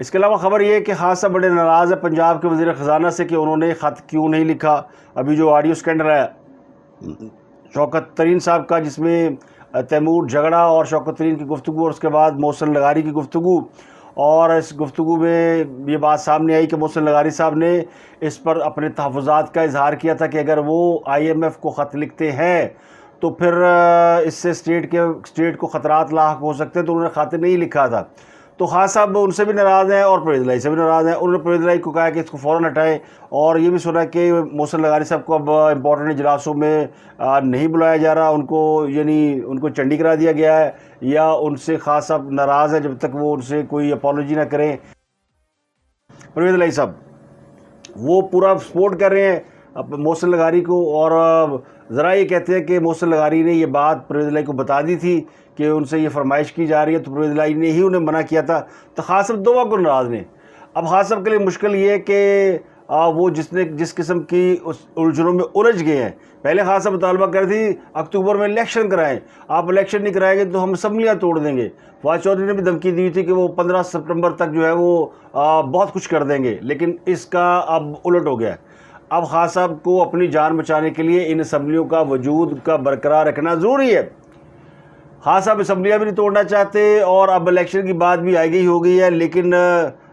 اس کے علاوہ خبر یہ ہے کہ خان صاحب بڑے ناراض ہے پنجاب کے وزیر خزانہ سے کہ انہوں نے خط کیوں نہیں لکھا. ابھی جو آڈیو اسکینڈل ہے شوکت ترین صاحب کا، جس میں تیمور جھگڑا اور شوکت ترین کی گفتگو اور اس کے بعد محسن لغاری کی گفتگو، اور اس گفتگو میں یہ بات سامنے آئی کہ محسن لغاری صاحب نے اس پر اپنے تحفظات کا اظہار کیا تھا کہ اگر وہ IMF کو خط لکھتے ہیں تو پھر اس سے اسٹیٹ کو خطرات لاحق ہو سکتے ہیں، تو انہوں نے خط نہیں لکھا تھا. تو خان صاحب ان سے بھی ناراض ہیں اور پرویز الہی سے بھی ناراض ہیں. انہوں نے پرویز الہی کو کہا کہ اس کو فوراً ہٹائیں، اور یہ بھی سنا کہ محسن لغاری صاحب کو اب امپورٹنٹ اجلاسوں میں نہیں بلایا جا رہا، ان کو چنڈی کرا دیا گیا ہے، یا ان سے خان صاحب ناراض ہے جب تک وہ ان سے کوئی اپالوجی نہ کریں. پرویز الہی صاحب وہ پورا سپورٹ کر رہے ہیں محسن لغاری کو، اور ذرا یہ کہتے ہیں کہ محسن لغاری نے یہ بات پرویز الہی کو بتا دی تھی کہ ان سے یہ فرمائش کی جا رہی ہے، تو پرویز الہی نے ہی انہیں منع کیا تھا. تو خان صاحب دو کو ناراض نے. اب خان صاحب کے لیے مشکل یہ ہے کہ وہ جس قسم کی الجھنوں میں الجھ گئے ہیں. پہلے خان صاحب مطالبہ کر تھی اکتوبر میں الیکشن کرائیں، آپ الیکشن نہیں کرائیں گے تو ہم اسمبلیاں توڑ دیں گے. فواز چودھری نے بھی دھمکی دی تھی کہ وہ 15 سپٹمبر تک جو ہے وہ بہت کچھ کر دیں گے، لیکن اس کا اب الٹ ہو گیا ہے. اب خان صاحب کو اپنی جان بچانے کے لیے ان اسمبلیوں کا وجود کا برقرار رکھنا ضروری ہے. خان صاحب اسمبلیاں بھی نہیں توڑنا چاہتے، اور اب الیکشن کی بات بھی آئی گئی ہو گئی ہے، لیکن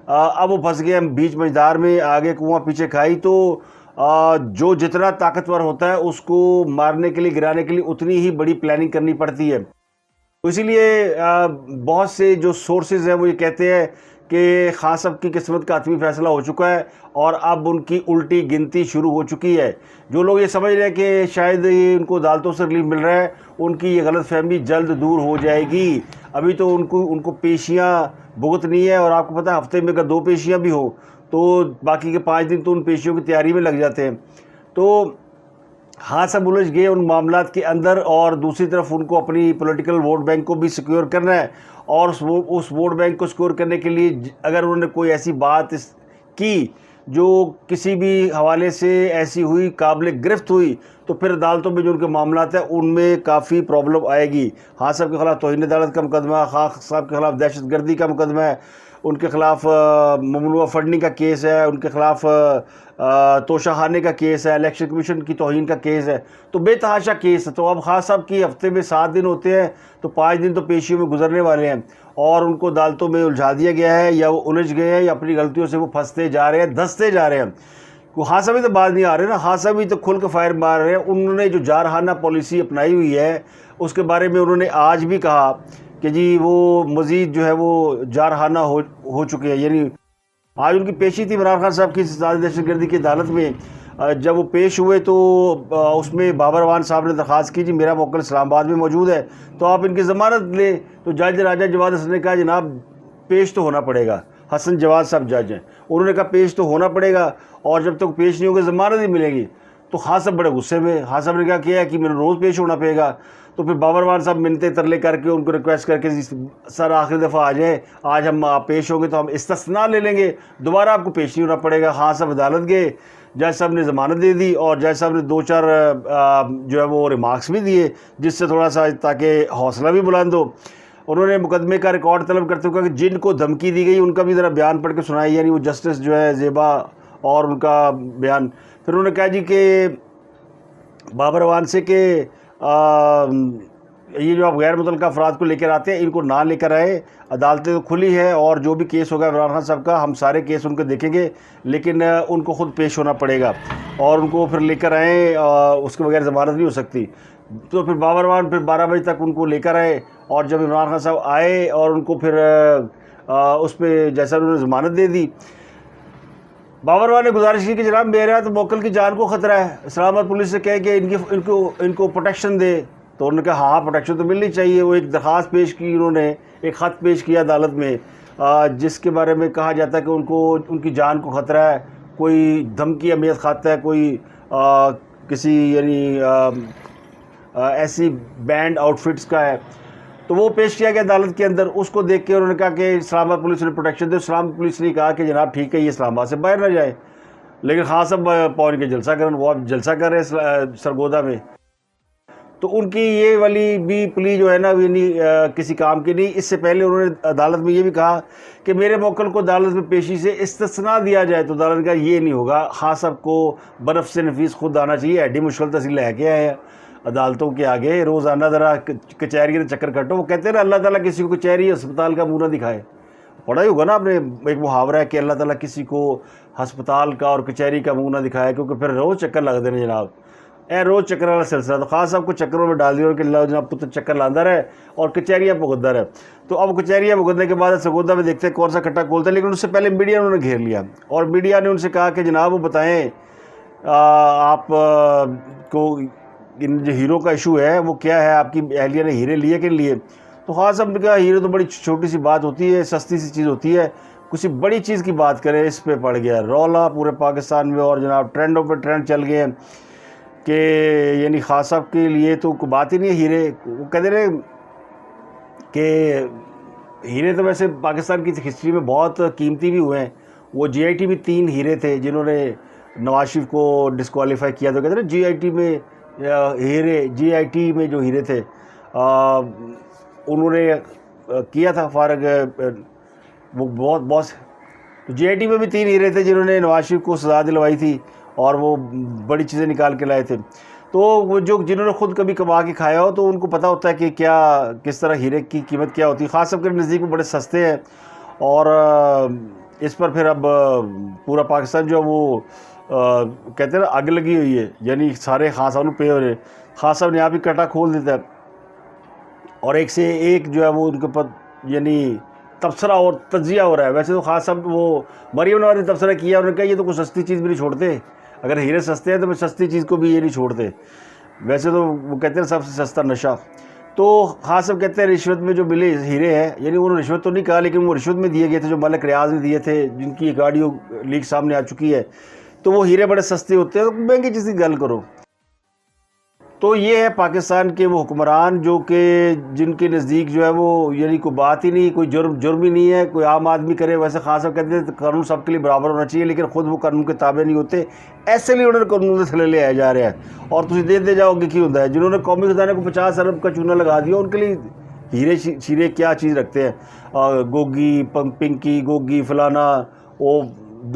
اب وہ پھنس گئے بیچ مجدار میں، آگے کنواں پیچھے کھائی. تو جو جتنا طاقتور ہوتا ہے اس کو مارنے کے لیے، گرانے کے لیے اتنی ہی بڑی پلاننگ کرنی پڑتی ہے. اسی لیے بہت سے جو سورسز ہیں وہ یہ کہتے ہیں کہ خان صاحب کی قسمت کا حتمی فیصلہ ہو چکا ہے، اور اب ان کی الٹی گنتی شروع ہو چکی ہے. جو لوگ یہ سمجھ رہے ہیں کہ شاید ان کو عدالتوں سے ریلیف مل رہا ہے، ان کی یہ غلط فہمی جلد دور ہو جائے گی. ابھی تو ان کو پیشیاں بھگتنی ہے، اور آپ کو پتہ ہے ہفتے میں اگر 2 پیشیاں بھی ہوں تو باقی کے 5 دن تو ان پیشیوں کی تیاری میں لگ جاتے ہیں. تو خان صاحب الجھ گئے ان معاملات کے اندر، اور دوسری طرف ان کو اپنی پولیٹیکل ووٹ بینک کو بھی سیکیور کرنا ہے، اور اس ووٹ بینک کو سیکیور کرنے کے لیے اگر انہوں نے کوئی ایسی بات کی جو کسی بھی حوالے سے ایسی ہوئی قابل گرفت ہوئی، تو پھر عدالتوں میں جو ان کے معاملات ہیں ان میں کافی پرابلم آئے گی. خان صاحب کے خلاف توہین عدالت کا مقدمہ ہے، خان صاحب کے خلاف دہشت گردی کا مقدمہ ہے، ان کے خلاف ممنوعہ فنڈنگ کا کیس ہے، ان کے خلاف توشہ خانے کا کیس ہے، الیکشن کمیشن کی توہین کا کیس ہے. تو بے تحاشا کیس ہے. تو اب خان صاحب کی ہفتے میں 7 دن ہوتے ہیں، تو 5 دن تو پیشیوں میں گزرنے والے ہیں، اور ان کو عدالتوں میں الجھا دیا گیا ہے، یا وہ الجھ گئے ہیں، یا اپنی غلطیوں سے وہ پھنستے جا رہے ہیں، دھستے جا رہے ہیں. خان صاحب ہی تو باز نہیں آ رہے نا، خان صاحب ہی تو کھل کے فائر مار رہے ہیں. انہوں نے جو جارحانہ پالیسی اپنائی ہوئی ہے اس کے بارے میں انہوں نے آج بھی کہا کہ جی وہ مزید جو ہے وہ جارحانہ ہو چکے ہیں. یعنی آج ان کی پیشی تھی عمران خان صاحب کی دہشت گردی کی عدالت میں. جب وہ پیش ہوئے تو اس میں بابر اعوان صاحب نے درخواست کی جی میرا موکل اسلام آباد میں موجود ہے تو آپ ان کی ضمانت لیں. تو جج راجہ جواد حسن نے کہا جناب پیش تو ہونا پڑے گا. حسن جواد صاحب جج ہیں، انہوں نے کہا پیش تو ہونا پڑے گا، اور جب تک پیش نہیں ہوگا ضمانت نہیں ملے گی. تو خان صاحب بڑے غصے میں، خان صاحب نے کہا کیا کہ میرے روز پیش ہونا پڑے گا. تو پھر بابر اعوان صاحب منتیں ترلے کر کے ان کو ریکویسٹ کر کے سر آخری دفعہ آ جائیں، آج ہم آپ پیش ہوں گے تو ہم استثناء لے لیں گے، دوبارہ آپ کو پیش نہیں ہونا پڑے گا. خان صاحب عدالت گئے، جج صاحب نے ضمانت دے دی، اور جج صاحب نے 2-4 جو ہے وہ ریمارکس بھی دیے جس سے تھوڑا سا تاکہ حوصلہ بھی بلند ہو. انہوں نے مقدمے کا ریکارڈ طلب کرتے ہوئے کہا کہ جن کو دھمکی دی گئی ان کا بھی ذرا بیان پڑھ کے سنائی. یعنی وہ جسٹس جو ہے زیبا اور ان کا بیان. پھر انہوں نے کہا جی کہ بابر اعوان سے کہ یہ جو آپ غیر متعلقہ افراد کو لے کر آتے ہیں ان کو نہ لے کر آئے، عدالتیں تو کھلی ہے، اور جو بھی کیس ہوگا عمران خان صاحب کا ہم سارے کیس ان کو دیکھیں گے، لیکن ان کو خود پیش ہونا پڑے گا، اور ان کو پھر لے کر آئیں، اس کے بغیر ضمانت نہیں ہو سکتی. تو پھر بابر اعوان پھر 12 بجے تک ان کو لے کر آئے، اور جب عمران خان صاحب آئے اور ان کو پھر اس پہ جیسا انہوں نے ضمانت دے دی، بابر اعوان نے گزارش کی کہ جناب میرا تو موکل کی جان کو خطرہ ہے، اسلام آباد پولیس سے کہے کہ ان کو پروٹیکشن دے. تو انہوں نے کہا ہاں پروٹیکشن تو ملنی چاہیے. وہ ایک درخواست پیش کی، انہوں نے ایک خط پیش کیا عدالت میں جس کے بارے میں کہا جاتا ہے کہ ان کی جان کو خطرہ ہے، کوئی دھمکی امیت خط ہے، کوئی کسی یعنی ایسی بینڈ آؤٹ فٹس کا ہے. تو وہ پیش کیا گیا عدالت کے اندر. اس کو دیکھ کے انہوں نے کہا کہ اسلام آباد پولیس نے پروٹیکشن دے. اسلام آباد پولیس نے کہا کہ جناب ٹھیک ہے یہ اسلام آباد سے باہر نہ جائے، لیکن خان صاحب پہنچ کے جلسہ کریں، وہ اب جلسہ کر رہے ہیں سرگودا میں. تو ان کی یہ والی بھی پلی جو ہے نا کسی کام کی نہیں. اس سے پہلے انہوں نے عدالت میں یہ بھی کہا کہ میرے موکل کو عدالت میں پیشی سے استثناء دیا جائے, تو عدالت نے کہا یہ نہیں ہوگا, خان صاحب کو بنفس نفیس خود آنا چاہیے. ایڈی مشکل تحصیل لے کے آئے ہیں عدالتوں کے آگے, روزانہ ذرا کچہری کے چکر کٹو. وہ کہتے ہیں نا اللہ تعالیٰ کسی کو کچہری ہسپتال کا منہ نہ دکھائے. پڑھا ہی ہوگا نا آپ نے, ایک محاورہ ہے کہ اللہ تعالیٰ کسی کو ہسپتال کا اور کچہری کا منہ نہ دکھائے, کیونکہ پھر روز چکر لگ دینے جناب. روز چکر والا سلسلہ. تو خان صاحب کو چکروں میں ڈال دیا کہ اللہ جناب پتر چکر لاندہ رہے اور کچہریاں بھگتتا رہے. تو اب کچہریاں بھگتنے کے بعد سگودا میں دیکھتے ہیں کون سا کٹا کھولتا ہے. لیکن اس سے پہلے میڈیا نے انہوں نے گھیر لیا, اور میڈیا نے ان سے کہا کہ جناب وہ بتائیں آپ کو جو ہیرو کا ایشو ہے وہ کیا ہے, آپ کی اہلیہ نے ہیرے لیے کہ نہیں لیے. تو خان صاحب نے کہا ہیرے تو بڑی چھوٹی سی بات ہوتی ہے, سستی سی چیز ہوتی ہے, کسی بڑی چیز کی بات کریں اس پہ پڑ گیا رولا پورے پاکستان میں, اور جناب ٹرینڈوں پہ ٹرینڈ چل گئے ہیں کہ یعنی خان صاحب کے لیے تو کوئی بات ہی نہیں ہے ہیرے. وہ کہتے رہے کہ ہیرے تو ویسے پاکستان کی ہسٹری میں بہت قیمتی بھی ہوئے ہیں. وہ جی آئی ٹی میں 3 ہیرے تھے جنہوں نے نواز شریف کو ڈسکوالیفائی کیا. تو کہتے ہیں جی آئی ٹی میں ہیرے, جی آئی ٹی میں جو ہیرے تھے انہوں نے کیا تھا فارغ, وہ بہت جی آئی ٹی میں بھی 3 ہیرے تھے جنہوں نے نواز شریف کو سزا دلوائی تھی اور وہ بڑی چیزیں نکال کے لائے تھے. تو وہ جنہوں نے خود کبھی کما کے کھایا ہو تو ان کو پتہ ہوتا ہے کہ کس طرح ہیرے کی قیمت کیا ہوتی ہے. خاص صاحب کے نزدیک میں بڑے سستے ہیں, اور اس پر پھر اب پورا پاکستان جو ہے وہ کہتے ہیں نا آگ لگی ہوئی ہے, یعنی سارے خان صاحب نے پے ہو رہے. خان صاحب نے یہاں بھی کٹا کھول دیتا ہے, اور ایک سے ایک جو ہے وہ ان کے اوپر یعنی تبصرہ اور تجزیہ ہو رہا ہے. ویسے تو خان صاحب وہ مریم نواز نے تبصرہ کیا, انہوں نے کہا یہ تو کوئی سستی چیز بھی نہیں چھوڑتے, اگر ہیرے سستے ہیں تو میں سستی چیز کو بھی یہ نہیں چھوڑتے. ویسے تو وہ کہتے ہیں سب سے سستا نشہ. تو خان صاحب کہتے ہیں رشوت میں جو ملے ہیرے ہیں, یعنی انہوں نے رشوت تو نہیں کہا لیکن وہ رشوت میں دیے گئے تھے جو ملک ریاض نے دیے تھے, جن کی ایک آڈیو لیک سامنے آ چکی ہے. تو وہ ہیرے بڑے سستے ہوتے ہیں, تو مہنگی چیز کی گل کرو. تو یہ ہے پاکستان کے وہ حکمران جو کہ جن کے نزدیک جو ہے وہ یعنی کوئی بات ہی نہیں, کوئی جرم ہی نہیں ہے, کوئی عام آدمی کرے. ویسے خان صاحب کہتے ہیں قانون سب کے لیے برابر ہونا چاہیے, لیکن خود وہ قانون کے تابع نہیں ہوتے, ایسے لیے انہوں نے قانون کے تھلے لے آئے جا رہے ہیں. اور تجھے دے جاؤ گے کی ہوتا ہے. جنہوں نے قومی خزانے کو 50 ارب کا چونا لگا دیا, ان کے لیے ہیرے شیرے کیا چیز رکھتے ہیں. گوگی پنکی گوگی فلانا, وہ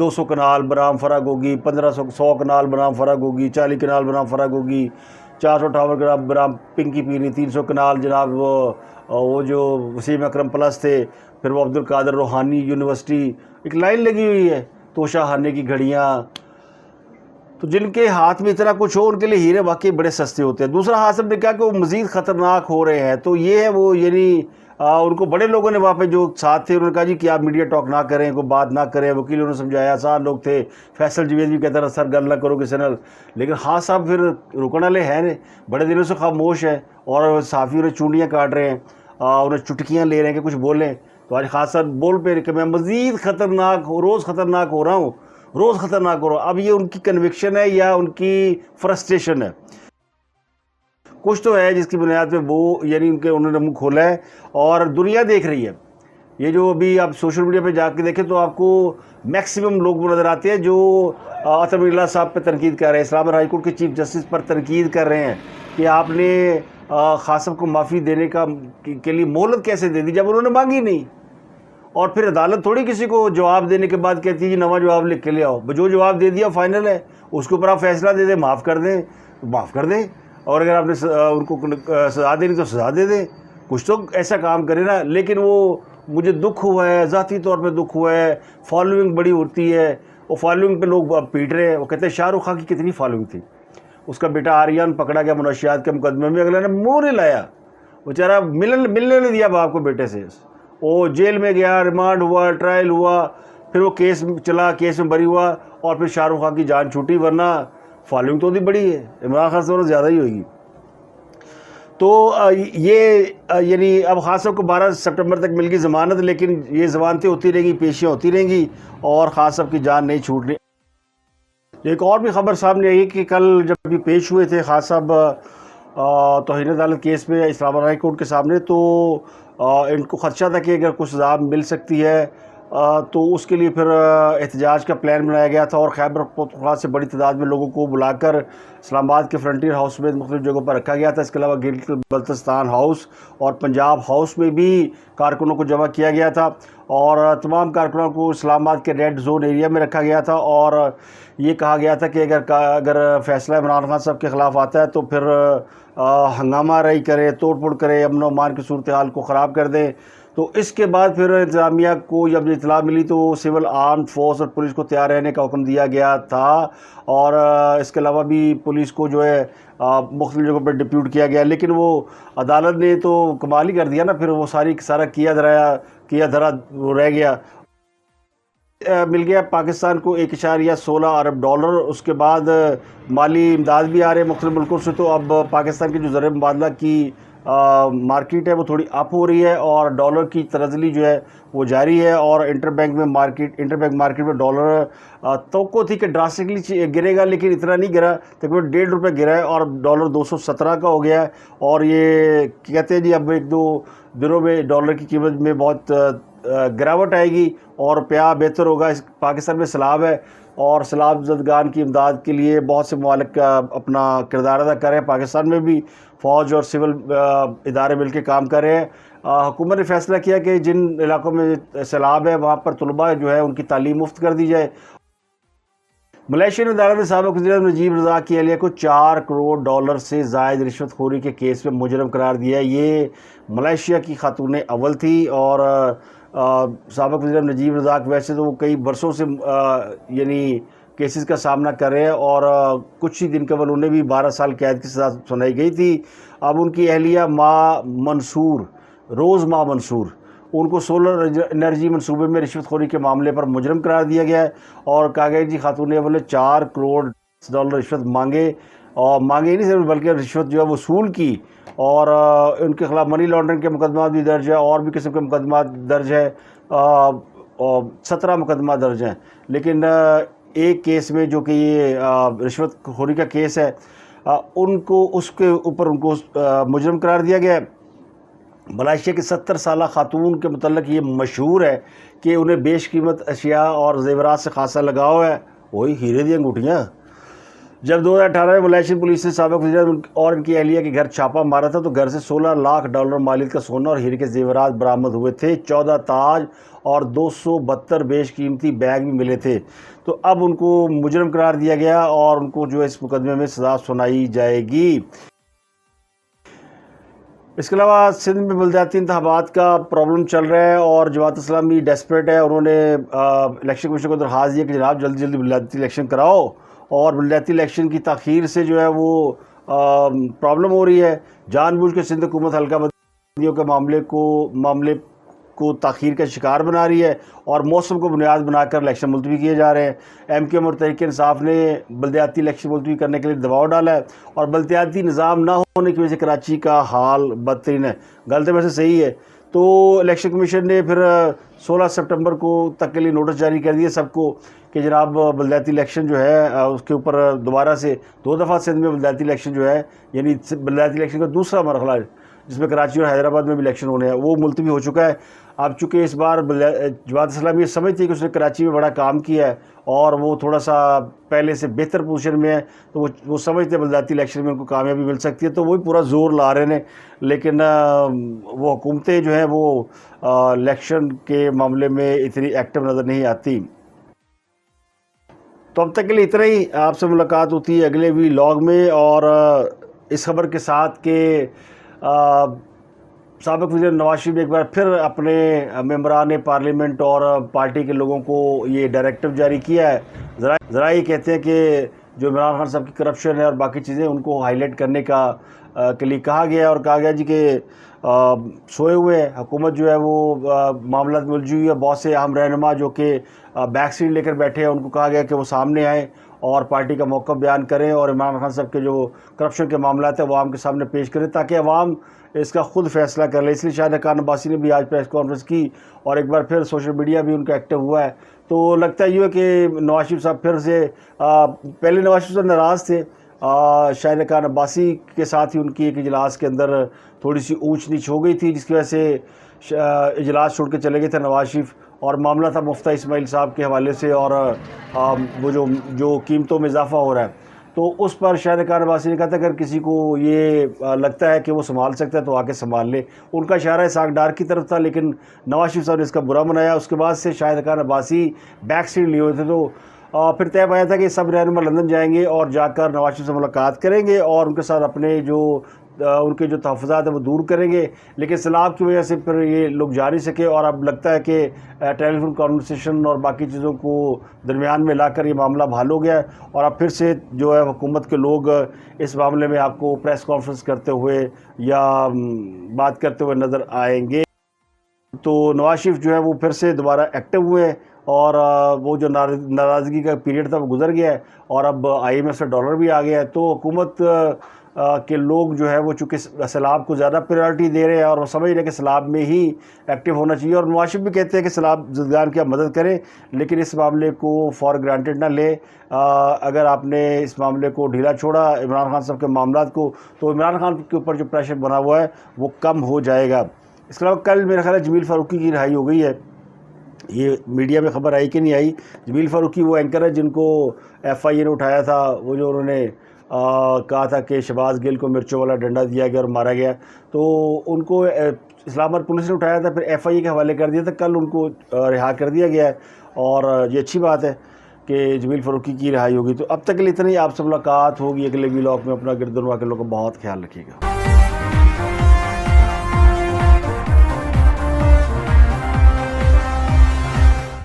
200 کنال برام فرا گوگی, 1500 کنال برام فرا گوگی, 40 کنال برام فرا گوگی, 458 گرام پنکی پینی, 300 کنال جناب وہ جو وسیم اکرم پلس تھے, پھر وہ عبد القادر روحانی یونیورسٹی, ایک لائن لگی ہوئی ہے. توشہ خانے کی گھڑیاں. تو جن کے ہاتھ میں اتنا کچھ ہو ان کے لیے ہیرے واقعی بڑے سستے ہوتے ہیں. دوسرا حاصل نے کہا کہ وہ مزید خطرناک ہو رہے ہیں. تو یہ ہے وہ یعنی ان کو بڑے لوگوں نے وہاں پہ جو ساتھ تھے انہوں نے کہا جی کہ آپ میڈیا ٹاک نہ کریں, کوئی بات نہ کریں. وکیلوں نے سمجھایا, آسان لوگ تھے. فیصل جوید بھی کہتا رہا سر گل نہ کرو کسی نال, لیکن خان صاحب پھر رکن والے ہیں نے, بڑے دنوں سے خاموش ہیں, اور صحافی انہیں چونڈیاں کاٹ رہے ہیں, انہیں چٹکیاں لے رہے ہیں کہ کچھ بولیں. تو آج خان صاحب بول پہ کہ میں مزید خطرناک روز خطرناک ہو رہا ہوں, روز خطرناک ہو رہا ہوں. اب یہ ان کی کنوکشن ہے یا ان کی فرسٹریشن ہے, کچھ تو ہے جس کی بنیاد پہ وہ یعنی انہوں نے منہ کھولا ہے, اور دنیا دیکھ رہی ہے. یہ جو ابھی آپ سوشل میڈیا پہ جا کے دیکھیں تو آپ کو میکسیمم لوگ نظر آتے ہیں جو عطر اللہ صاحب پہ تنقید کر رہے ہیں, اسلام آباد ہائی کورٹ کے چیف جسٹس پر تنقید کر رہے ہیں کہ آپ نے خان صاحب کو معافی دینے کے لیے مہلت کیسے دے دی جب انہوں نے مانگی نہیں. اور پھر عدالت تھوڑی کسی کو جواب دینے کے بعد کہتی ہے جی نواں جواب لکھ کے لے آؤ. جو جواب دے دیا فائنل ہے, اس کے اوپر آپ فیصلہ دے دیں, معاف کر دیں معاف کر دیں, اور اگر آپ نے ان کو سزا دینی تو سزا دے دیں. کچھ تو ایسا کام کرے نا. لیکن وہ مجھے دکھ ہوا ہے, ذاتی طور پہ دکھ ہوا ہے. فالوئنگ بڑی ہوتی ہے, وہ فالوئنگ پہ لوگ پیٹ رہے ہیں. وہ کہتے ہیں شاہ رخ خان کی کتنی فالوئنگ تھی, اس کا بیٹا آریان پکڑا گیا منشیات کے مقدمے میں, اگلے نے منہ نہیں لایا, بیچارہ ملنے نہیں دیا باپ کو بیٹے سے. وہ جیل میں گیا, ریمانڈ ہوا, ٹرائل ہوا, پھر وہ کیس چلا, کیس میں بری ہوا, اور پھر شاہ رخ خان کی جان چھوٹی. ورنہ فالوئنگ تو بڑی ہے, عمران خان سے زیادہ ہی ہوگی. تو یہ یعنی اب خان صاحب کو 12 سپٹمبر تک مل گئی ضمانت, لیکن یہ ضمانتیں ہوتی رہیں گی, پیشیاں ہوتی رہیں گی, اور خان صاحب کی جان نہیں چھوٹ رہی. ایک اور بھی خبر سامنے آئی کہ کل جب بھی پیش ہوئے تھے خان صاحب توہین عدالت کیس میں اسلام آباد ہائی کورٹ کے سامنے, تو ان کو خدشہ تھا کہ اگر کچھ سزا مل سکتی ہے تو اس کے لیے پھر احتجاج کا پلان بنایا گیا تھا اور خیبر پختونخوا سے بڑی تعداد میں لوگوں کو بلا کر اسلام آباد کے فرنٹیر ہاؤس میں مختلف جگہوں پر رکھا گیا تھا. اس کے علاوہ گلگت بلتستان ہاؤس اور پنجاب ہاؤس میں بھی کارکنوں کو جمع کیا گیا تھا اور تمام کارکنوں کو اسلام آباد کے ریڈ زون ایریا میں رکھا گیا تھا اور یہ کہا گیا تھا کہ اگر فیصلہ عمران خان صاحب کے خلاف آتا ہے تو پھر ہنگامہ آرائی کرے, توڑ پھوڑ کرے, امن و امان کی صورتحال کو خراب کر دیں. تو اس کے بعد پھر انتظامیہ کو جب اطلاع ملی تو سول آرمڈ فورس اور پولیس کو تیار رہنے کا حکم دیا گیا تھا اور اس کے علاوہ بھی پولیس کو جو ہے مختلف جگہوں پر ڈپیوٹ کیا گیا. لیکن وہ عدالت نے تو کمال ہی کر دیا نا, پھر وہ سارا کیا دھرا وہ رہ گیا. مل گیا پاکستان کو $1.16 ارب. اس کے بعد مالی امداد بھی آ رہے ہیں مختلف ملکوں سے. تو اب پاکستان کی جو زر مبادلہ کی مارکیٹ ہے وہ تھوڑی اپ ہو رہی ہے اور ڈالر کی ترزلی جو ہے وہ جاری ہے اور انٹر بینک مارکیٹ میں ڈالر توقع تھی کہ ڈراسٹکلی گرے گا, لیکن اتنا نہیں گرا, تقریباً $1.5 گرا ہے اور ڈالر 217 کا ہو گیا ہے. اور یہ کہتے ہیں جی اب 1-2 دنوں میں ڈالر کی قیمت میں بہت گراوٹ آئے گی اور روپیہ بہتر ہوگا. پاکستان میں سیلاب ہے اور سیلاب زدگان کی امداد کے لیے بہت سے ممالک اپنا کردار ادا کر رہے ہیں. پاکستان میں بھی فوج اور سول ادارے مل کے کام کر رہے ہیں. حکومت نے فیصلہ کیا کہ جن علاقوں میں سیلاب ہے وہاں پر طلباء جو ہے ان کی تعلیم مفت کر دی جائے. ملائیشین عدالت نے سابق وزیر اعظم نجیب رزاق کی اہلیہ کو $4 کروڑ سے زائد رشوت خوری کے کیس میں مجرم قرار دیا ہے. یہ ملائیشیا کی خاتون اول تھی اور سابق وزیر اعظم نجیب رزاق ویسے تو وہ کئی برسوں سے یعنی کیسز کا سامنا کر رہے ہیں اور کچھ ہی دن قبل انہیں بھی 12 سال قید کی سزا سنائی گئی تھی. اب ان کی اہلیہ روز ماں منصور ان کو سولر انرجی منصوبے میں رشوت خوری کے معاملے پر مجرم قرار دیا گیا ہے اور کہا گیا جی خاتون اول نے $4 کروڑ رشوت مانگے اور مانگے نہیں صرف بلکہ رشوت جو ہے وصول کی اور ان کے خلاف منی لانڈرنگ کے مقدمات بھی درج ہے اور بھی قسم کے مقدمات درج ہے. 17 مقدمہ درج ہیں, لیکن ایک کیس میں جو کہ یہ رشوت خوری کا کیس ہے اس کے اوپر ان کو مجرم قرار دیا گیا ہے. ملائیشیا کی 70 سالہ خاتون کے متعلق یہ مشہور ہے کہ انہیں بیش قیمت اشیاء اور زیورات سے خاصا لگاؤ ہے, وہی ہیرے دی انگوٹھیاں. جب 2018 میں ملائیشین پولیس نے سابق وزیر اعظم اور ان کی اہلیہ کے گھر چھاپا مارا تھا تو گھر سے $16 لاکھ مالیت کا سونا اور ہیرے کے زیورات برآمد ہوئے تھے. 14 تاج اور 272 بیش قیمتی بیگ بھی ملے تھے. تو اب ان کو مجرم قرار دیا گیا اور ان کو جو اس مقدمے میں سزا سنائی جائے گی. اس کے علاوہ سندھ میں بلدیاتی انتخابات کا پرابلم چل رہا ہے اور جماعت اسلامی ڈیسپریٹ ہے. انہوں نے الیکشن کمیشن کو درخواست دی کہ جناب جلدی بلدیاتی الیکشن کراؤ اور بلدیاتی الیکشن کی تاخیر سے جو ہے وہ پرابلم ہو رہی ہے. جان بوجھ کے سندھ حکومت حلقہ بندیوں کے معاملے کو تاخیر کا شکار بنا رہی ہے اور موسم کو بنیاد بنا کر الیکشن ملتوی کیے جا رہے ہیں. ایم کیو ایم اور تحریک انصاف نے بلدیاتی الیکشن ملتوی کرنے کے لیے دباؤ ڈالا ہے اور بلدیاتی نظام نہ ہونے کی وجہ سے کراچی کا حال بدترین ہے. غلط ویسے صحیح ہے. تو الیکشن کمیشن نے پھر 16 سپٹمبر کو تک کے لیے نوٹس جاری کر دیے سب کو کہ جناب بلدیاتی الیکشن جو ہے اس کے اوپر دوبارہ سے 2 دفعہ سندھ میں بلدیاتی الیکشن جو ہے یعنی بلدیاتی الیکشن کا دوسرا مرحلہ جس میں کراچی اور حیدرآباد میں بھی الیکشن ہونے ہیں وہ ملتوی ہو چکا ہے. اب چونکہ اس بار جماعت اسلامی یہ سمجھتی ہے کہ اس نے کراچی میں بڑا کام کیا ہے اور وہ تھوڑا سا پہلے سے بہتر پوزیشن میں ہے تو وہ سمجھتے ہیں بلدیاتی الیکشن میں ان کو کامیابی مل سکتی ہے تو وہی پورا زور لا رہے ہیں. لیکن وہ حکومتیں جو ہیں وہ الیکشن کے معاملے میں اتنی ایکٹیو نظر نہیں آتی. تو اب تک کے لیے اتنا ہی. آپ سے ملاقات ہوتی ہے اگلے ولاگ میں اور اس خبر کے ساتھ کہ سابق وزیر نواز شریف نے ایک بار پھر اپنے ممبران پارلیمنٹ اور پارٹی کے لوگوں کو یہ ڈائریکٹو جاری کیا ہے. ذرا یہ کہتے ہیں کہ جو عمران خان صاحب کی کرپشن ہے اور باقی چیزیں ان کو ہائی لائٹ کرنے کے لیے کہا گیا ہے اور کہا گیا جی کہ سوئے ہوئے حکومت جو ہے وہ معاملات میں الجھی ہوئی ہے. بہت سے اہم رہنما جو کہ بیک سیٹ لے کر بیٹھے ہیں ان کو کہا گیا کہ وہ سامنے آئیں اور پارٹی کا موقف بیان کریں اور عمران خان صاحب کے جو کرپشن کے معاملات ہیں وہ عوام کے سامنے پیش کریں تاکہ عوام اس کا خود فیصلہ کر لے. اس لیے شاہد خان عباسی نے بھی آج پریس کانفرنس کی اور ایک بار پھر سوشل میڈیا بھی ان کا ایکٹیو ہوا ہے. تو لگتا ہے یہ ہے کہ نواز شریف صاحب پھر سے پہلے نواز شریف صاحب ناراض تھے شاہد خان عباسی کے ساتھ ہی ان کی ایک اجلاس کے اندر تھوڑی سی اونچ نیچ ہو گئی تھی جس کی وجہ سے اجلاس چھوڑ کے چلے گئے تھے نواز شریف اور معاملہ تھا مفتہ اسماعیل صاحب کے حوالے سے، اور وہ جو قیمتوں میں اضافہ ہو رہا ہے، تو اس پر شاہد خان عباسی نے کہا تھا اگر کسی کو یہ لگتا ہے کہ وہ سنبھال سکتا ہے تو آ کے سنبھال لے۔ ان کا اشارہ اسحاق ڈار کی طرف تھا، لیکن نواز شریف صاحب نے اس کا برا منایا۔ اس کے بعد سے شاہد خان عباسی بیک سیٹ لیے ہوئے تھے، تو پھر طے پایا تھا کہ سب رہنما لندن جائیں گے اور جا کر نواز شریف سے ملاقات کریں گے اور ان کے ساتھ اپنے ان کے جو تحفظات ہیں وہ دور کریں گے، لیکن سیلاب کی وجہ سے پھر یہ لوگ جا نہیں سکے، اور اب لگتا ہے کہ ٹیلی فون کانورسیشن اور باقی چیزوں کو درمیان میں لا کر یہ معاملہ بحال ہو گیا ہے، اور اب پھر سے جو ہے حکومت کے لوگ اس معاملے میں آپ کو پریس کانفرنس کرتے ہوئے یا بات کرتے ہوئے نظر آئیں گے۔ تو نواز شریف جو ہے وہ پھر سے دوبارہ ایکٹیو ہوئے ہیں، اور وہ جو ناراضگی کا پیریڈ تھا وہ گزر گیا ہے، اور اب IMF سے ڈالر بھی آ گیا ہے، تو حکومت کے لوگ جو ہے وہ چونکہ سیلاب کو زیادہ پریورٹی دے رہے ہیں، اور وہ سمجھ رہے ہیں کہ سیلاب میں ہی ایکٹیو ہونا چاہیے، اور نواز شریف بھی کہتے ہیں کہ سیلاب زدگان کی آپ مدد کریں، لیکن اس معاملے کو فار گرانٹیڈ نہ لیں۔ اگر آپ نے اس معاملے کو ڈھیلا چھوڑا عمران خان صاحب کے معاملات کو، تو عمران خان کے اوپر جو پریشر بنا ہوا ہے وہ کم ہو جائے گا۔ اس کے علاوہ کل میرا خیال ہے جمیل فاروقی کی رہائی ہو گئی ہے، یہ میڈیا میں خبر آئی کہ نہیں آئی۔ جمیل فاروقی وہ اینکر ہے جن کو FIA نے اٹھایا تھا، وہ جو انہوں نے کہا تھا کہ شہباز گل کو مرچوں والا ڈنڈا دیا گیا اور مارا گیا، تو ان کو اسلام آباد پولیس نے اٹھایا تھا، پھر FIA کے حوالے کر دیا تھا، کل ان کو رہا کر دیا گیا ہے، اور یہ اچھی بات ہے کہ جمیل فاروقی کی رہائی ہوگی۔ تو اب تک کے لیے اتنا ہی، آپ سے ملاقات ہوگی اگلے ولاگ میں۔ اپنا گردنوا کے لوگوں کا بہت خیال رکھیے گا۔